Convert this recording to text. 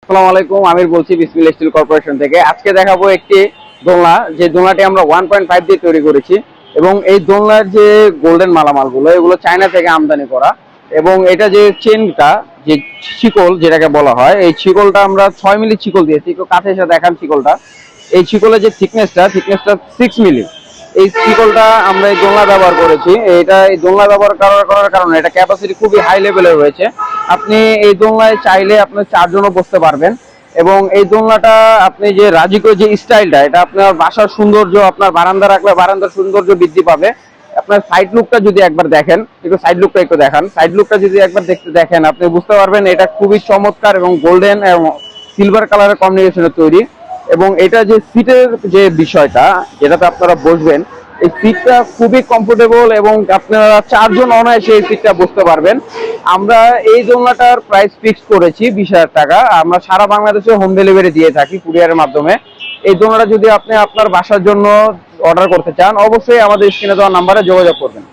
আসসালামু আলাইকুম, আমির বলছি বিসমিল্লাহ স্টিল কর্পোরেশন থেকে। আজকে দেখাবো একটি দোলনা, যে দোলনাটি আমরা 1.5 দিয়ে তৈরি করেছি। এবং এই দোলনার যে গোল্ডেন মালামালগুলো, এগুলো চায়না থেকে আমদানি করা। এবং এটা যে চেনটা, যে শিকল যেটাকে বলা হয়, এই শিকলটা আমরা 6 মিলি শিকল দিয়েছি। একটু কাছে এসে দেখান শিকলটা। এই শিকলের যে থিকনেসটা 6 মিলি। এই শিকলটা আমরা এই দোলনা ব্যবহার করেছি। এই দোলনা ব্যবহার করার কারণে এটা ক্যাপাসিটি খুবই হাই লেভেলের রয়েছে। আপনি এই দোলনায় চাইলে আপনার 4 জনও বসতে পারবেন। এবং এই দোলনাটা আপনি যে রাজিকো যে স্টাইলটা, এটা আপনার বাসার সৌন্দর্য, আপনার বারান্দা রাখলে বারান্দার সৌন্দর্য বৃদ্ধি পাবে। আপনার সাইড লুকটা যদি একবার দেখেন, একটু সাইড লুকটা একটু দেখান। সাইড লুকটা যদি একবার দেখেন, আপনি বুঝতে পারবেন এটা খুবই চমৎকার এবং গোল্ডেন এবং সিলভার কালারের কম্বিনেশনে তৈরি। এবং এটা যে সিটের যে বিষয়টা, যেটাতে আপনারা বসবেন, এই সিটটা খুবই কমফোর্টেবল এবং আপনারা 4 জন অনায়াসে এই সিটটা বসতে পারবেন। আমরা এই দোলনাটার প্রাইস ফিক্স করেছি 20,000 টাকা। আমরা সারা বাংলাদেশে হোম ডেলিভারি দিয়ে থাকি কুরিয়ারের মাধ্যমে। এই দোলনাটা যদি আপনি আপনার বাসার জন্য অর্ডার করতে চান, অবশ্যই আমাদের স্ক্রিনে দেওয়া নাম্বারে যোগাযোগ করবেন।